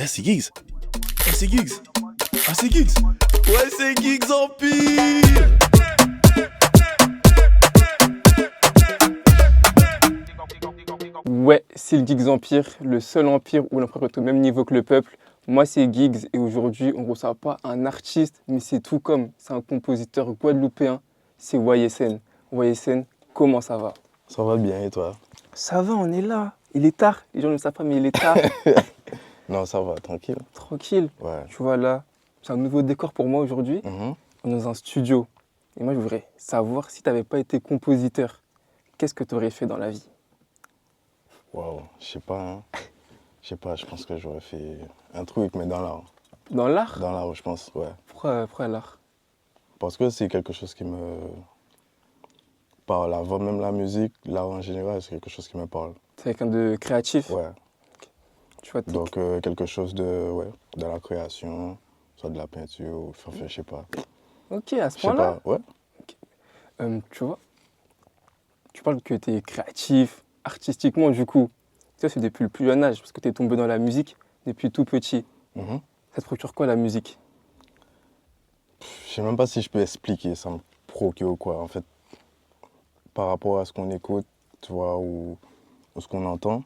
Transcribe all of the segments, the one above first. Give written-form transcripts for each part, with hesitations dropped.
C'est Giggs. C'est Giggs. Ah, c'est Giggs. Ouais, c'est Giggs Empire. Ouais, c'est le Giggs Empire, le seul empire où l'empereur est au même niveau que le peuple. Moi, c'est Giggs et aujourd'hui, on ne reçoit pas un artiste, mais c'est tout comme. C'est un compositeur guadeloupéen, c'est YSN. YSN, comment ça va? Ça va bien et toi? Ça va, on est là. Il est tard, les gens ne le savent pas, mais il est tard. Non, ça va, tranquille. Tranquille. Ouais. Tu vois là, c'est un nouveau décor pour moi aujourd'hui. Mhm. On est dans un studio. Et moi, je voudrais savoir si tu n'avais pas été compositeur, qu'est-ce que tu aurais fait dans la vie? Waouh, je sais pas, hein. Je sais pas, je pense que j'aurais fait un truc, mais dans l'art. Dans l'art? Dans l'art, je pense, ouais. Pourquoi l'art? Parce que c'est quelque chose qui me parle. Avant même la musique, l'art en général, c'est quelque chose qui me parle. C'est quelqu'un de créatif? Ouais. Tu vois, Donc, quelque chose de la création, soit de la peinture, ou enfin, je sais pas. Ok, à ce Je sais point-là. pas, ouais. Tu vois, tu parles que tu es créatif, artistiquement du coup. Tu vois, c'est depuis le plus jeune âge, parce que tu es tombé dans la musique depuis tout petit. Mhm. Ça te procure quoi la musique? Je sais même pas si je peux expliquer, ça me procure quoi. En fait, par rapport à ce qu'on écoute, tu vois, ou ce qu'on entend,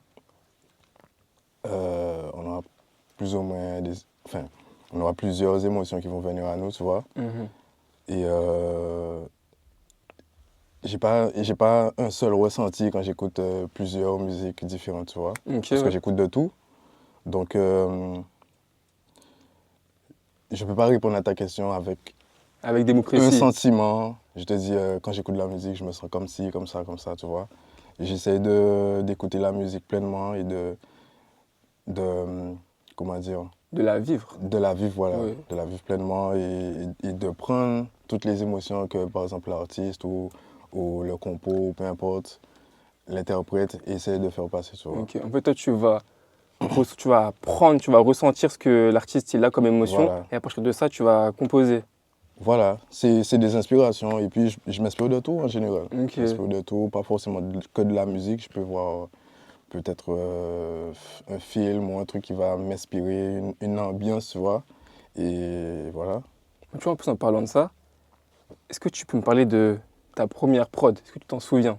on aura plus ou moins enfin, on aura plusieurs émotions qui vont venir à nous, tu vois. Mhm. Et j'ai pas un seul ressenti quand j'écoute plusieurs musiques différentes, tu vois. Ok, Parce que ouais. j'écoute de tout. Donc, je peux pas répondre à ta question avec Avec des mots un précis. sentiment. Je te dis, quand j'écoute de la musique, je me sens comme ci, comme ça, tu vois. J'essaie d'écouter la musique pleinement et comment dire, De la vivre. de la vivre, voilà, Oui. de la vivre pleinement et de prendre toutes les émotions que, par exemple, l'artiste ou le compo, ou peu importe, l'interprète essaie de faire passer, tu vois. Ok. En fait, toi, tu vas prendre, tu vas ressentir ce que l'artiste il a comme émotion, Voilà. et à partir de ça, tu vas composer. Voilà, c'est des inspirations et puis je m'inspire de tout en général. Ok. Je m'inspire de tout, pas forcément que de la musique, je peux voir peut-être un film ou un truc qui va m'inspirer, une ambiance, tu vois. Et voilà. Tu vois, en plus, en parlant de ça, est-ce que tu peux me parler de ta première prod? Est-ce que tu t'en souviens?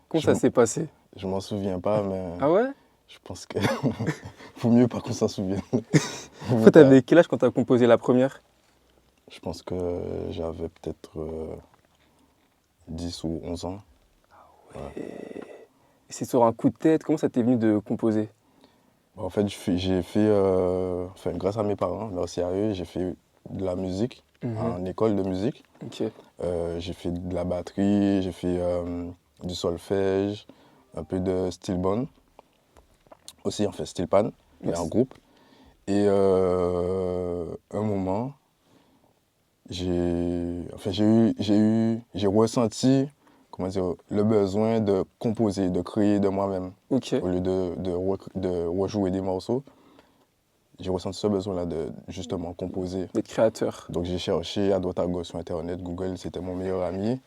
Comment Je, ça m- s'est passé? je m'en souviens pas, mais Ah ouais? je pense que vaut mieux pas qu'on s'en souvienne. Vaut mieux Toi, pas. t'avais quel âge quand t'as composé la première? Je pense que j'avais peut-être 10 ou 11 ans. Et c'est sur un coup de tête, comment ça t'est venu de composer? En fait, j'ai fait, enfin, grâce à mes parents, merci à eux, j'ai fait de la musique en école de musique. Ok. J'ai fait de la batterie, j'ai fait du solfège, un peu de steel band, aussi en fait steel pan, mais en groupe. Et un moment, j'ai ressenti, comment dire, le besoin de composer, de créer de moi-même, Ok. au lieu de rejouer des morceaux. J'ai ressenti ce besoin-là de justement composer. D'être créateur. Donc j'ai cherché à droite à gauche sur Internet, Google c'était mon meilleur ami.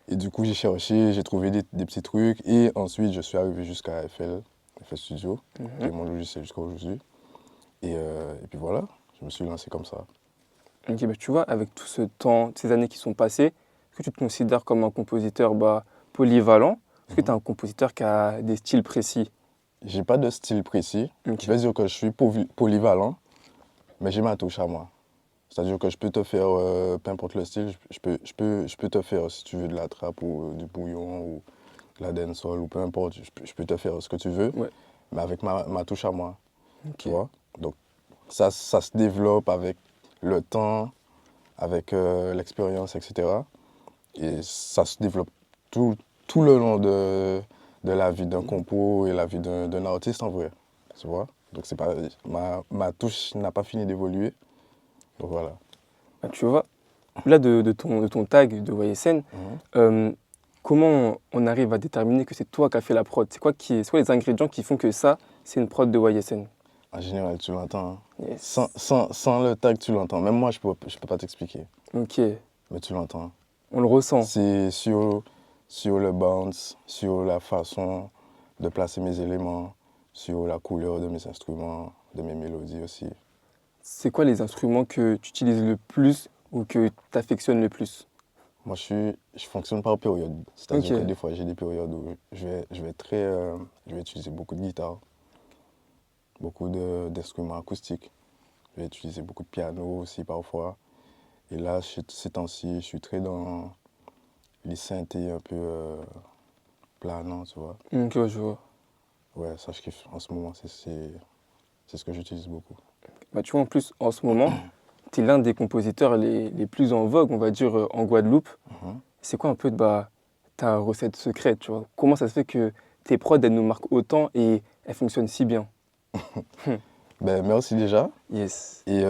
Et du coup j'ai cherché, j'ai trouvé des petits trucs et ensuite je suis arrivé jusqu'à FL Studio, qui est mon logiciel jusqu'à aujourd'hui. Et puis voilà, je me suis lancé comme ça. Ok, bah, tu vois, avec tout ce temps, ces années qui sont passées, est-ce que tu te considères comme un compositeur polyvalent? Est-ce que tu es un compositeur qui a des styles précis? J'ai pas de style précis. Ok. Je vais dire que je suis polyvalent, mais j'ai ma touche à moi. C'est-à-dire que je peux te faire, peu importe le style, je peux te faire, si tu veux, de la trappe ou du bouillon ou de la dancehall ou peu importe, je peux te faire ce que tu veux, Ouais. mais avec ma touche à moi, tu Ok. vois. Donc ça se développe avec le temps, avec l'expérience, etc. Et ça se développe tout le long de la vie d'un compo et la vie d'un artiste en vrai, tu vois. Donc c'est pas, ma touche n'a pas fini d'évoluer, donc voilà. Bah, tu vois, là, de ton tag de YSN, comment on arrive à déterminer que c'est toi qui as fait la prod? C'est quoi les ingrédients qui font que ça, c'est une prod de YSN? En général, tu l'entends. Hein. Yes. Sans le tag, tu l'entends. Même moi, je peux pas t'expliquer, Ok, mais tu l'entends. on le ressent. C'est sur le bounce, sur la façon de placer mes éléments, sur la couleur de mes instruments. de mes mélodies aussi. C'est quoi les instruments que tu utilises le plus ou que tu affectionnes le plus? Moi, je fonctionne par période. C'est-à-dire Ok. que des fois, j'ai des périodes où je vais utiliser beaucoup de guitare, beaucoup d'instruments acoustiques. Je vais utiliser beaucoup de piano aussi parfois. Et là, ces temps-ci, je suis très dans les synthés un peu planants, tu vois. Ok, je vois. Ouais, ça, je kiffe. En ce moment, c'est ce que j'utilise beaucoup. Bah, tu vois, en plus, en ce moment, tu es l'un des compositeurs les plus en vogue, on va dire, en Guadeloupe. Mhm. C'est quoi un peu bah, ta recette secrète, tu vois? Comment ça se fait que tes prods, elles nous marquent autant et elles fonctionnent si bien? Ben, merci déjà. Yes. Et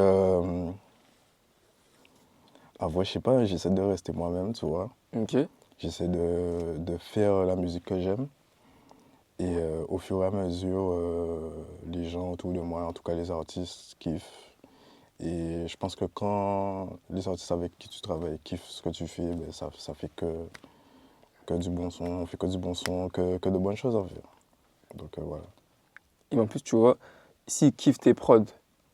en vrai, je sais pas, j'essaie de rester moi-même, tu vois. Ok. J'essaie de faire la musique que j'aime. Et au fur et à mesure, les gens autour de moi, en tout cas les artistes, kiffent. Et je pense que quand les artistes avec qui tu travailles kiffent ce que tu fais, ben ça fait que du bon son, on fait que du bon son, que de bonnes choses à faire. Donc voilà. Et en plus, tu vois, s'ils kiffent tes prods,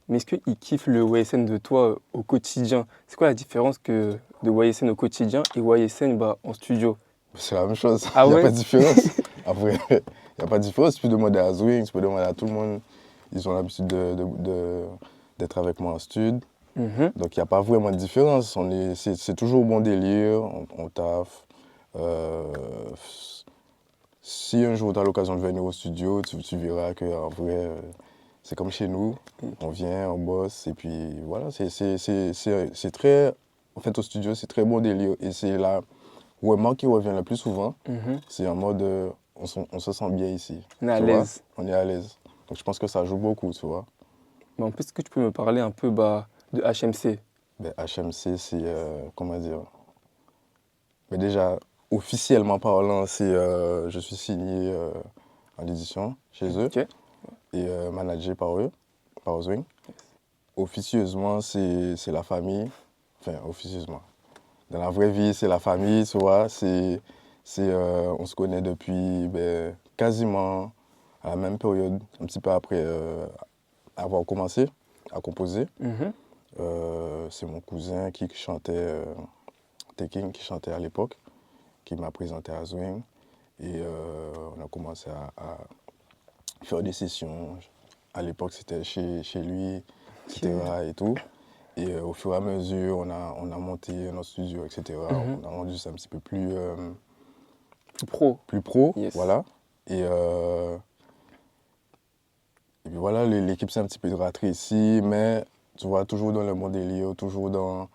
mais est-ce qu'ils kiffent le YSN de toi au quotidien? C'est quoi la différence de YSN au quotidien et YSN bah, en studio? C'est la même chose, Ah il n'y a pas ouais? de différence. Après, il n'y a pas de différence. Tu peux demander à Zwing, tu peux demander à tout le monde. Ils ont l'habitude d'être avec moi en studio. Mhm. Donc il n'y a pas vraiment de différence. C'est toujours bon délire, on taffe. Si un jour tu as l'occasion de venir au studio, tu verras qu'en vrai, c'est comme chez nous. On vient, on bosse, et puis voilà, c'est très. En fait, au studio, c'est très bon délire. Et c'est la remarque qui revient le plus souvent. Mhm. C'est en mode, on se sent bien ici. On est à Tu vois? l'aise. On est à l'aise. Donc je pense que ça joue beaucoup, tu vois. Mais en plus, est-ce que tu peux me parler un peu bah, de HMC? Ben, HMC, c'est, comment dire, mais déjà, officiellement parlant, je suis signé en édition chez eux Ok. et managé par eux, par Zwing. Officieusement, c'est la famille. Enfin, officieusement. Dans la vraie vie, c'est la famille, tu vois. On se connaît depuis ben, quasiment à la même période, un petit peu après avoir commencé à composer. Mhm. C'est mon cousin qui chantait, Teking, qui chantait à l'époque, qui m'a présenté à Zwing. Et on a commencé à faire des sessions. À l'époque, c'était chez lui, etc. Et tout. Et au fur et à mesure, on a monté notre studio, etc. Mhm. On a rendu ça un petit peu Plus pro. plus pro, Yes. voilà. Et puis voilà, l'équipe s'est un petit peu rétrécie, mais tu vois, toujours dans le bon délire, toujours dans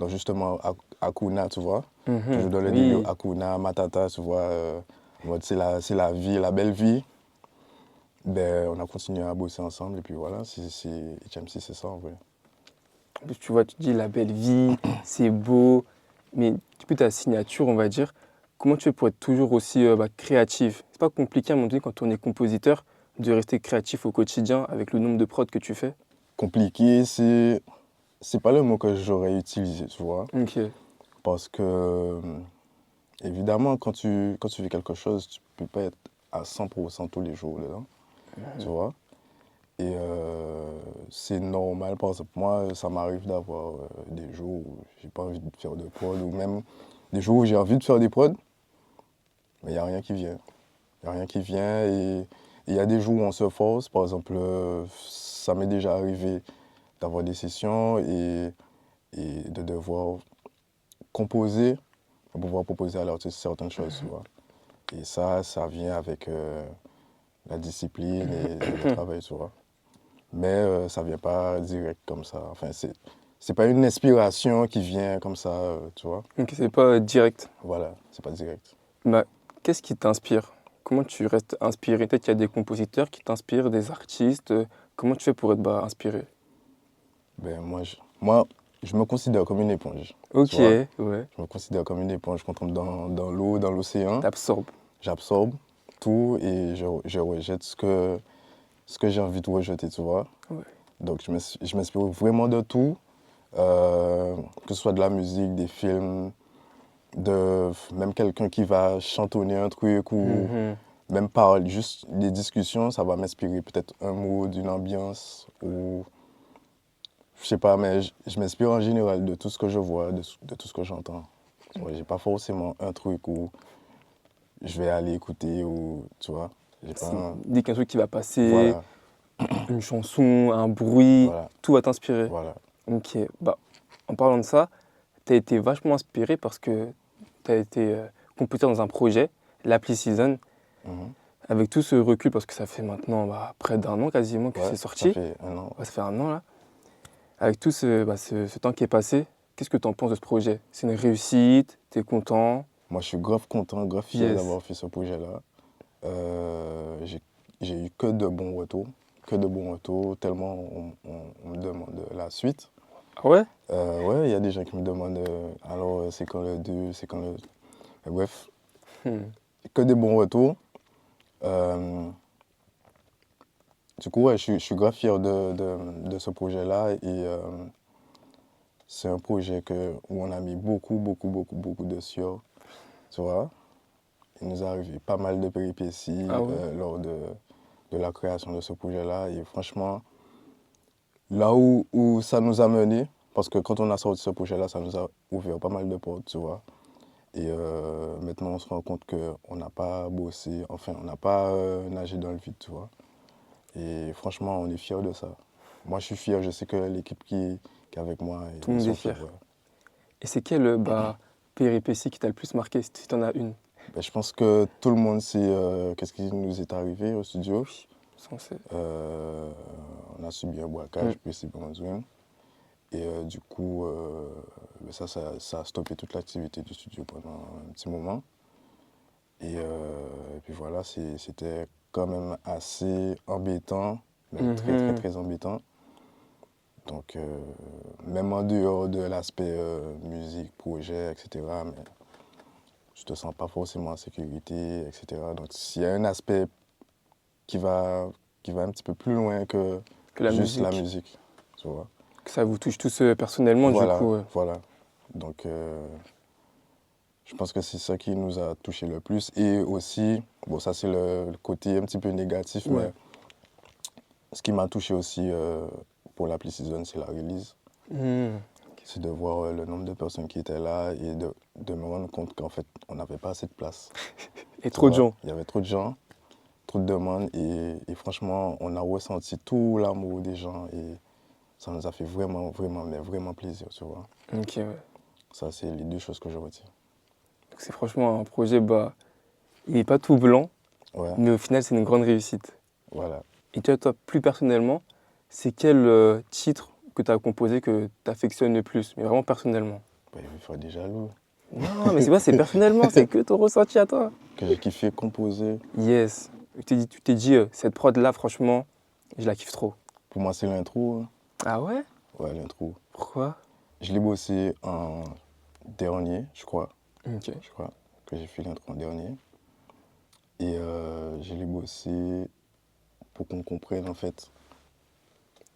justement Hakuna, tu vois. Mhm. Toujours dans le délire Oui. Hakuna, Matata, tu vois. En mode, c'est la vie, la belle vie. Ben, on a continué à bosser ensemble et puis voilà, HMC, c'est ça en vrai. En plus, tu vois, tu dis la belle vie, c'est beau, mais depuis ta signature, on va dire, comment tu fais pour être toujours aussi bah, créatif? C'est pas compliqué à un moment donné quand on est compositeur de rester créatif au quotidien avec le nombre de prods que tu fais? Compliqué, c'est pas le mot que j'aurais utilisé, tu vois. Ok. Parce que, évidemment, quand tu fais quelque chose, tu peux pas être à 100% tous les jours dedans, tu vois. Et c'est normal, par exemple, moi, ça m'arrive d'avoir des jours où j'ai pas envie de faire de prod, ou même des jours où j'ai envie de faire des prods, mais il n'y a rien qui vient. Il n'y a rien qui vient et il y a des jours où on se force. Par exemple, ça m'est déjà arrivé d'avoir des sessions et de devoir composer pour pouvoir proposer à l'artiste certaines choses, tu vois. Et ça vient avec la discipline et le travail, tu vois. Mais ça vient pas direct comme ça. Enfin, c'est pas une inspiration qui vient comme ça, tu vois. Donc c'est pas direct. Voilà, c'est pas direct. Bah, qu'est-ce qui t'inspire? Comment tu restes inspiré? Peut-être qu'il y a des compositeurs qui t'inspirent, des artistes. Comment tu fais pour être bah, inspiré? Ben, moi, je me considère comme une éponge, tu Ok, vois. ouais. Je me considère comme une éponge. Quand on tombe dans l'eau, dans l'océan, T'absorbes. j'absorbe tout et je rejette ce que j'ai envie de rejeter, tu vois. Ouais. Donc, je m'inspire vraiment de tout, que ce soit de la musique, des films, même quelqu'un qui va chantonner un truc ou Mhm. même par juste les discussions, ça va m'inspirer peut-être un mot d'une ambiance ou je sais pas, mais je m'inspire en général de tout ce que je vois, de tout ce que j'entends. Tu vois, j'ai pas forcément un truc où je vais aller écouter ou tu vois, j'ai pas Dès qu'un truc qui va passer, voilà, une chanson, un bruit, voilà, tout va t'inspirer. voilà. Ok, bah, en parlant de ça, tu as été vachement inspiré parce que tu as été compositeur dans un projet, l'appli Season, Mhm. avec tout ce recul, parce que ça fait maintenant près d'un an quasiment que Ouais, c'est ça sorti. fait un an. Ouais, ça fait un an là. Avec tout ce temps qui est passé, qu'est-ce que tu en penses de ce projet? C'est une réussite? Tu es content? Moi, je suis grave content, grave fier Yes. d'avoir fait ce projet-là. J'ai eu que de bons retours, tellement on me demande la suite. Ah ouais? Ouais, il y a des gens qui me demandent alors c'est quand le 2, c'est quand le. Bref, Hmm. que des bons retours. Euh, du coup, ouais, je suis grave fier de ce projet-là et c'est un projet où on a mis beaucoup de sueur, tu vois. Il nous est arrivé pas mal de péripéties Ah ouais? lors de la création de ce projet-là. Et franchement, là où ça nous a mené, parce que quand on a sorti ce projet-là, ça nous a ouvert pas mal de portes, tu vois. Et maintenant, on se rend compte qu'on n'a pas bossé, enfin, on n'a pas nagé dans le vide, tu vois. Et franchement, on est fiers de ça. Moi, je suis fier, je sais que l'équipe qui est avec moi, Tout le ils monde est sont fiers. fier. Ouais. Et c'est quelle péripétie qui t'a le plus marqué, si tu en as une? Ben, je pense que tout le monde sait qu'est-ce qui nous est arrivé au studio. Oui, censé. On a subi un braquage, puis c'est besoin. Et du coup, ben ça a stoppé toute l'activité du studio pendant un petit moment. Et puis voilà, c'était quand même assez embêtant, même Mhm. très embêtant. Donc, même en dehors de l'aspect musique, projet, etc., mais je te sens pas forcément en sécurité, etc. Donc, s'il y a un aspect qui va, qui va un petit peu plus loin que Que la juste la musique. musique, tu vois. Que ça vous touche tous personnellement, du Voilà, coup. voilà. Donc, je pense que c'est ça qui nous a touché le plus. Et aussi, bon, ça c'est le côté un petit peu négatif, Ouais. mais ce qui m'a touché aussi pour l'appli Season, c'est la release. Mhm. C'est de voir le nombre de personnes qui étaient là et de me rendre compte qu'en fait, on n'avait pas assez de place. Et Tu trop de vois, gens. il y avait trop de gens, trop de demandes et franchement, on a ressenti tout l'amour des gens et ça nous a fait mais vraiment plaisir, tu vois. Ok, ouais. Ça, c'est les deux choses que je retiens. Donc c'est franchement un projet, il n'est pas tout blanc, Ouais, mais au final, c'est une grande réussite. voilà. Et toi, plus personnellement, c'est quel titre que tu as composé que tu affectionnes le plus, mais vraiment personnellement? Bah, il faut être jaloux. Non, mais c'est pas, c'est personnellement, c'est que ton ressenti à toi. Que j'ai kiffé composer. Yes. Tu t'es dit, cette prod-là, franchement, je la kiffe trop. Pour moi, c'est l'intro. Hein. Ah ouais? Ouais, l'intro. Pourquoi? Je l'ai bossé en dernier, je crois. Ok. Je crois que j'ai fait l'intro en dernier. Et je l'ai bossé pour qu'on comprenne en fait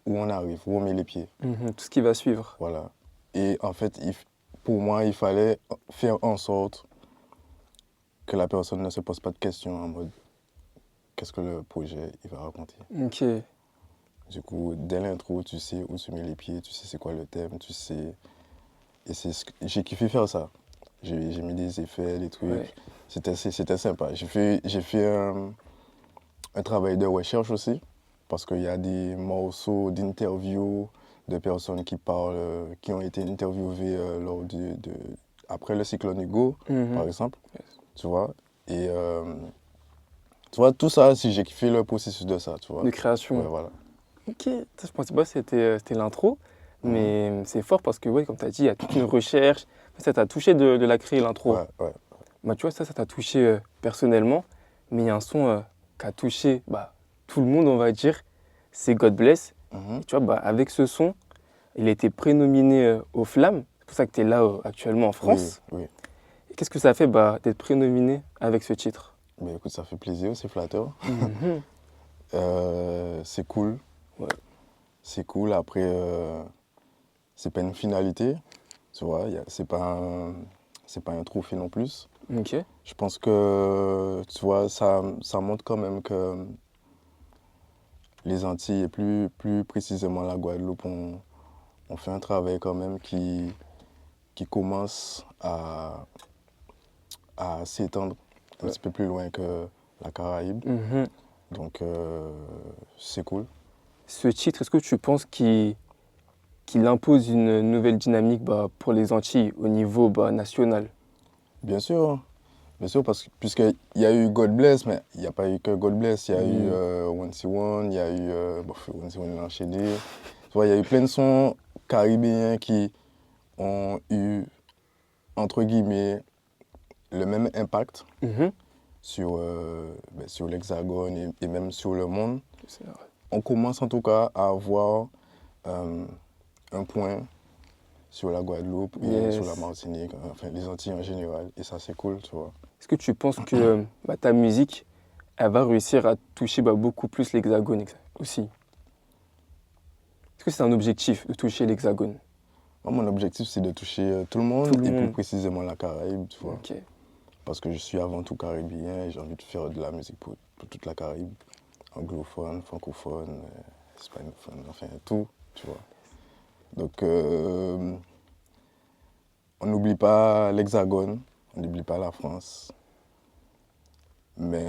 où on arrive, où on met les pieds. Mhm, tout ce qui va suivre. Voilà. Et en fait, pour moi, il fallait faire en sorte que la personne ne se pose pas de questions en mode qu'est-ce que le projet il va raconter. Ok. Du coup, dès l'intro, tu sais où tu mets les pieds, tu sais c'est quoi le thème, tu sais. Et j'ai kiffé faire ça. J'ai mis des effets, des trucs. Ouais. C'était sympa. J'ai fait un travail de recherche aussi, parce qu'il y a des morceaux d'interviews de personnes qui parlent, qui ont été interviewées après le cyclone Hugo, par Mhm. exemple, Yes. tu vois. Et tu vois, tout ça, si j'ai kiffé le processus de ça, tu vois. De Ouais, création. voilà. Ok. Ça, je pensais pas que c'était l'intro, Mhm. mais c'est fort parce que, ouais, comme tu as dit, il y a toute une recherche. Ça t'a touché de la créer, l'intro. Ouais, ouais. Bah, tu vois, ça t'a touché personnellement, mais il y a un son qui a touché tout le monde, on va dire, c'est God Bless. Mhm. Et tu vois, avec ce son, il a été prénominé aux Flammes. C'est pour ça que tu es là actuellement en Oui, France. oui. Et qu'est-ce que ça fait d'être prénominé avec ce titre? Mais écoute, ça fait plaisir, c'est flatteur. Mhm. C'est cool. Ouais. C'est cool. Après, c'est pas une finalité, tu vois. C'est pas un trophée non plus. Ok. Je pense que, tu vois, ça montre quand même que les Antilles et plus précisément la Guadeloupe, on fait un travail quand même qui commence à s'étendre un Ouais. petit peu plus loin que la Caraïbe. Mhm. Donc, c'est cool. Ce titre, est-ce que tu penses qu'il impose une nouvelle dynamique pour les Antilles au niveau national? Bien sûr, parce que, puisqu'il y a eu God Bless, mais il n'y a pas eu que God Bless. Il y a eu One C One, il y a eu One C One il a enchaîné. Tu vois, il y a eu plein de sons caribéens qui ont eu, entre guillemets, le même impact Mhm. sur l'Hexagone et même sur le monde. C'est vrai. On commence en tout cas à avoir un point sur la Guadeloupe et sur la Yes. Martinique, enfin les Antilles en général. Et ça, c'est cool, tu vois. Est-ce que tu penses que ta musique, elle va réussir à toucher beaucoup plus l'Hexagone aussi? Est-ce que c'est un objectif de toucher l'Hexagone? Moi, mon objectif, c'est de toucher tout le Tout monde le et plus monde. précisément la Caraïbe, tu vois. Ok. Parce que je suis avant tout caribéen et j'ai envie de faire de la musique pour toute la Caraïbe. Anglophone, francophone, hispanophone, enfin tout, tu vois. Donc, on n'oublie pas l'Hexagone, on n'oublie pas la France. Mais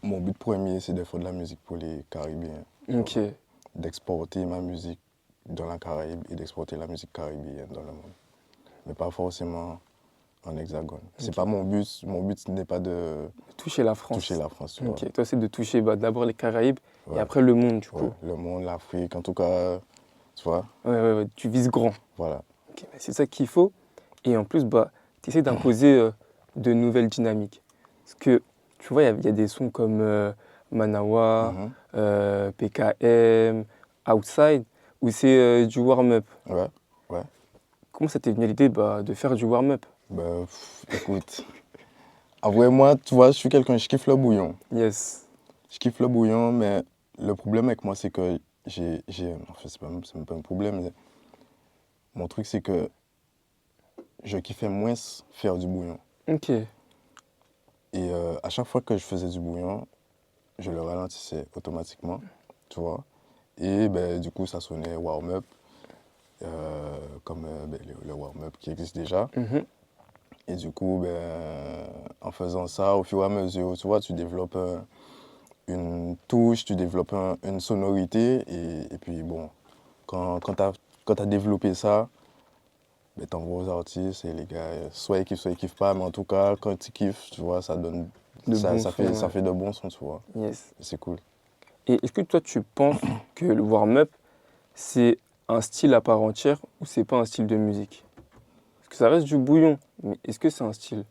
mon but premier, c'est de faire de la musique pour les Caribéens. tu Ok. vois. D'exporter ma musique dans la Caraïbe et d'exporter la musique caribéenne dans le monde. Mais pas forcément en Hexagone. C'est Ok. pas mon but. Mon but n'est pas de Toucher la France. toucher la France, tu vois. Ok. Toi, c'est de toucher d'abord les Caraïbes et Ouais, après le monde, du ouais. coup. Le monde, l'Afrique, en tout cas, tu vois, Ouais. Tu vises grand. voilà. Ok, c'est ça qu'il faut. Et en plus, tu essaies d'imposer de nouvelles dynamiques. Parce que, tu vois, il y a des sons comme Manawa, Mhm. PKM, Outside, où c'est du warm-up. Ouais, ouais. Comment ça t'est venu l'idée de faire du warm-up? Écoute, avouez moi, tu vois, je kiffe le bouillon. Yes. Je kiffe le bouillon, mais le problème avec moi, c'est que enfin, c'est même pas un problème. Mais mon truc, c'est que je kiffais moins faire du bouillon. Ok. Et à chaque fois que je faisais du bouillon, je le ralentissais automatiquement, tu vois. Et du coup, ça sonnait warm-up, comme le warm-up qui existe déjà. Mhm. Et du coup, en faisant ça, au fur et à mesure, tu vois, tu développes une touche, tu développes une sonorité. Et puis, bon, quand tu as développé ça, t'envoies aux artistes et les gars, soit ils kiffent pas, mais en tout cas, quand ils kiffent, tu vois, ça donne, De bons ça sons, ça ouais. fait de bons sons, tu vois. Yes. C'est cool. Et est-ce que toi, tu penses que le warm-up, c'est un style à part entière ou c'est pas un style de musique? Parce que ça reste du bouillon, mais est-ce que c'est un style?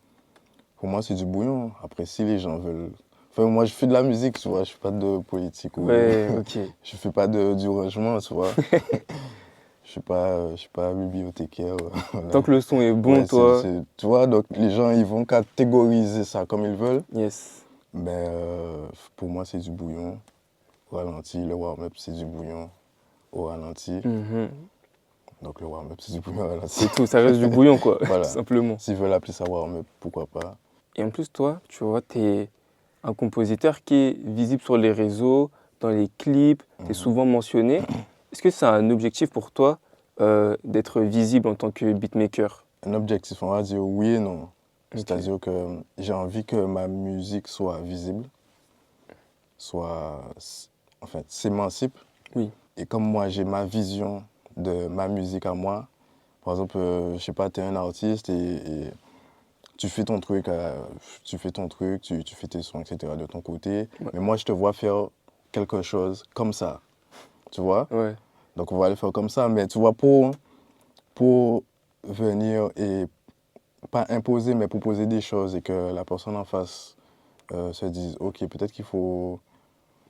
Pour moi, c'est du bouillon. Après, si les gens veulent. Enfin, moi, je fais de la musique, tu vois, je fais pas de politique ou. Ouais, ok. Je fais pas du rangement, tu vois. Je suis pas bibliothécaire. Voilà. Tant que le son est bon, Ouais, toi, tu vois, donc les gens, ils vont catégoriser ça comme ils veulent. yes. Mais pour moi, c'est du bouillon au ralenti. Le warm-up, c'est du bouillon au ralenti. Mhm. Donc le warm-up, c'est du bouillon au ralenti. C'est tout, ça reste du bouillon, quoi, tout Voilà. simplement. S'ils veulent appeler ça warm-up, pourquoi pas. Et en plus, toi, tu vois, t'es un compositeur qui est visible sur les réseaux, dans les clips, t'es Mhm. souvent mentionné. Est-ce que c'est un objectif pour toi d'être visible en tant que beatmaker? Un objectif, on va dire oui et non. Ok. C'est-à-dire que j'ai envie que ma musique soit visible, en fait, s'émancipe. Oui. Et comme moi, j'ai ma vision de ma musique à moi, par exemple, je sais pas, tu es un artiste et tu fais ton truc, tu fais tes sons, etc. de ton côté. Ouais. Mais moi, je te vois faire quelque chose comme ça, tu vois? Ouais. Donc, on va le faire comme ça. Mais tu vois, pour venir et pas imposer, mais proposer des choses et que la personne en face se dise, OK, peut-être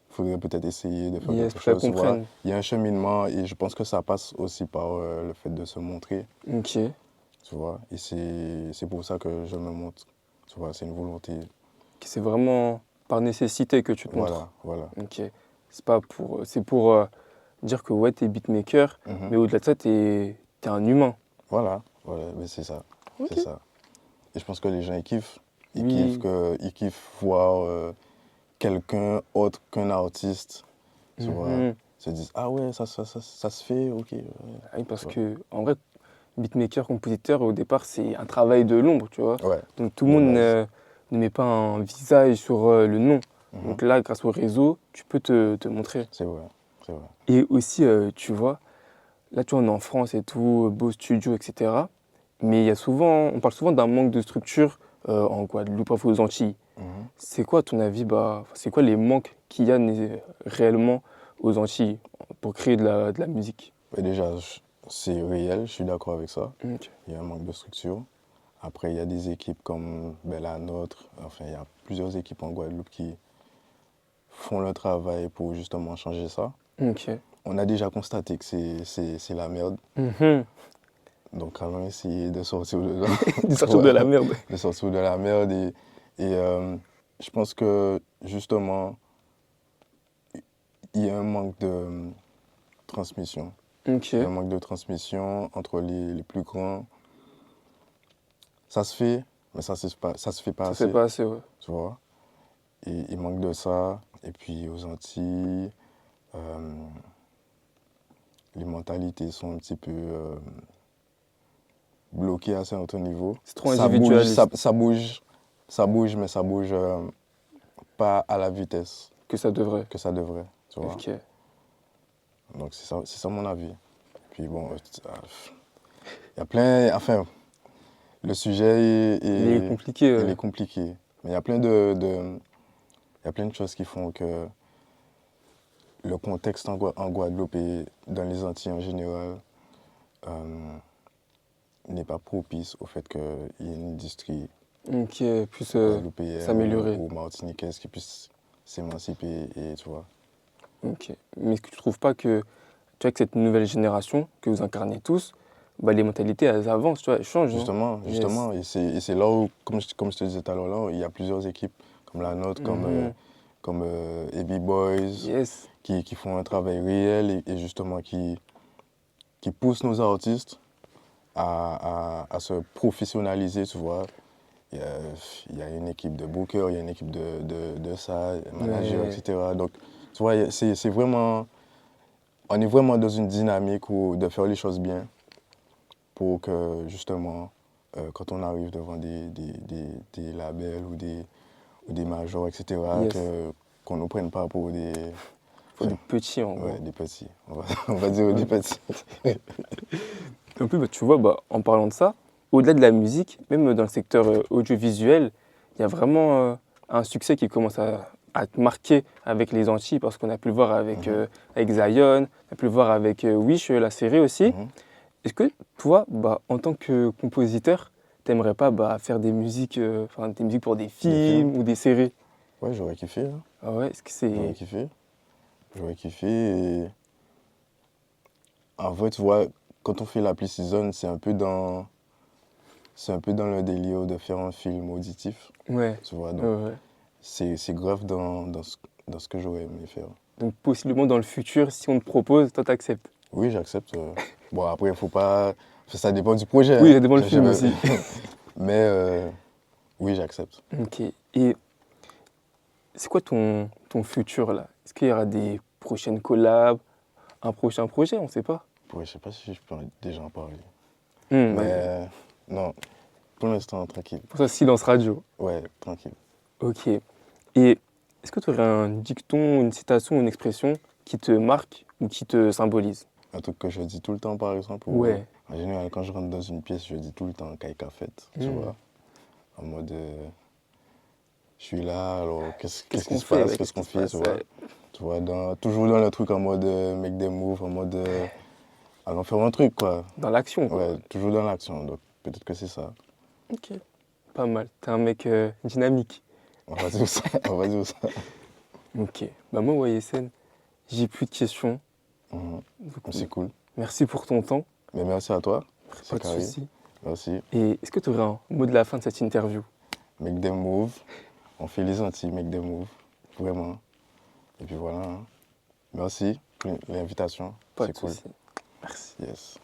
faudrait peut-être essayer de faire Yes, quelque pour qu'elle chose, tu vois. comprenne. Il y a un cheminement et je pense que ça passe aussi par le fait de se montrer, Ok. tu vois. Et c'est pour ça que je me montre, tu vois, c'est une volonté. C'est vraiment par nécessité que tu te montres. Voilà. Ok. C'est pour dire que ouais, t'es beatmaker, Mhm. mais au-delà de ça, t'es un humain. Voilà, mais c'est ça, Ok. c'est ça. Et je pense que les gens, ils kiffent. Oui. Ils kiffent voir quelqu'un autre qu'un artiste, tu vois, Mhm. se disent, ah ouais, ça se fait, ok. Ouais. Ah oui, parce Tu vois. que, en vrai, beatmaker, compositeur, au départ, c'est un travail de l'ombre, tu vois. Ouais, Donc tout le de monde base. ne met pas un visage sur le nom. Mhm. Donc là, grâce au réseau, tu peux te montrer. C'est vrai, c'est vrai. Et aussi, tu vois, là, tu vois, on est en France et tout, beau studio, etc. Mais il y a souvent, on parle souvent d'un manque de structure en Guadeloupe, enfin, aux Antilles. Mhm. C'est quoi, à ton avis, c'est quoi les manques qu'il y a réellement aux Antilles pour créer de la musique? Et déjà, c'est réel, je suis d'accord avec ça. Ok. Il y a un manque de structure. Après, il y a des équipes comme la nôtre. Enfin, il y a plusieurs équipes en Guadeloupe qui font le travail pour justement changer ça. Ok. On a déjà constaté que c'est la merde. Mhm. Donc, allons essayer de sortir dedans. De sortir de Ouais, la merde. de sortir de la merde. Je pense que justement, il y a un manque de transmission. Ok. Il y a un manque de transmission entre les plus grands. Ça se fait, mais ça se fait pas Ça se fait assez, pas assez, ouais. tu vois. Et il manque de ça. Et puis aux Antilles, euh, les mentalités sont un petit peu bloquées à un certain niveau. C'est trop individualiste Ça bouge, mais ça bouge pas à la vitesse que ça devrait. que ça devrait, tu vois. Ok. Donc c'est ça mon avis. Puis bon, il y a plein, enfin, le sujet Il est compliqué. il est compliqué. Mais il y a il y a plein de choses qui font que le contexte en Guadeloupe et dans les Antilles en général n'est pas propice au fait qu'il y ait une industrie Ok, plus guadeloupéenne s'améliorer. ou martiniquaise qui puisse s'émanciper et tu vois. Ok. Mais est-ce que tu trouves pas que, tu vois, que cette nouvelle génération que vous incarnez tous, bah, les mentalités, elles avancent, tu vois, elles changent, non? Yes. Justement, et c'est là où, comme je te disais tout à l'heure, là, il y a plusieurs équipes comme la nôtre, Mhm. comme AB Boys, Yes. qui font un travail réel et justement qui poussent nos artistes à se professionnaliser, tu vois. Il y a, il y a une équipe de bookers, il y a une équipe de ça, managers, Ouais. etc. Donc, tu vois, c'est vraiment, on est vraiment dans une dynamique de faire les choses bien pour que, justement, quand on arrive devant des labels ou des majors, etc., Yes. qu'on ne nous prenne pas pour des, Faut des enfin, petits, en ouais, gros. des petits. On va dire des Ouais. petits. Et en plus, bah, tu vois, bah, en parlant de ça, au-delà de la musique, même dans le secteur audiovisuel, il y a vraiment un succès qui commence à te marquer avec les Antilles, parce qu'on a pu le voir Mhm, avec Zion, on a pu le voir avec Wish, la série aussi. mhm. Est-ce que toi, bah, en tant que compositeur, t'aimerais pas bah, faire enfin, des musiques pour des Des films? films ou des séries? Ouais, j'aurais kiffé, hein. Ah ouais, est-ce que J'aurais c'est... kiffé. J'aurais kiffé. Et en vrai, tu vois, quand on fait l'appli Season, c'est un peu dans le délire de faire un film auditif, Ouais, tu vois. Donc, ouais. c'est grave dans ce que j'aurais aimé faire. Donc possiblement dans le futur, si on te propose, toi t'acceptes. Oui, j'accepte. Bon, après, il faut pas. Ça dépend du projet, Oui, hein. ça dépend le film aussi. Mais oui, j'accepte. Ok. Et c'est quoi ton futur là? Est-ce qu'il y aura des prochaines collabs, un prochain projet? On sait pas. Ouais, je sais pas si je peux déjà en parler. Hmm, Mais ouais. non, pour l'instant, tranquille. Pour ça, silence radio. Ouais, tranquille. Ok. Et est-ce que tu aurais un dicton, une citation, une expression qui te marque ou qui te symbolise? Un truc que je dis tout le temps, par exemple, ou Ouais. en général, quand je rentre dans une pièce, je dis tout le temps Kaika fête, tu Hmm. vois. En mode, je suis là, alors Qu'est-ce qu'est-ce qui qu'on se fait? passe, Ouais, qu'est-ce qu'est-ce qui qu'on se fait, passe? tu vois. Ouais. Tu vois, toujours dans le truc en mode make des moves, en mode allons faire un truc, quoi. Dans l'action, quoi. Ouais, toujours dans l'action, donc peut-être que c'est ça. Ok. Pas mal. T'es un mec dynamique. On va dire ça, on va dire ça. Ok. Bah moi, YSN, j'ai plus de questions. Mhm. Donc, C'est cool. merci pour ton temps. Mais merci à toi, Pas c'est de carré. souci. Merci. Et est-ce que tu aurais un mot de la fin de cette interview? Make des moves. On fait les Antilles, make des moves. Vraiment. Et puis voilà, hein. Merci pour l'invitation. Pas C'est de cool. souci. Merci. Yes.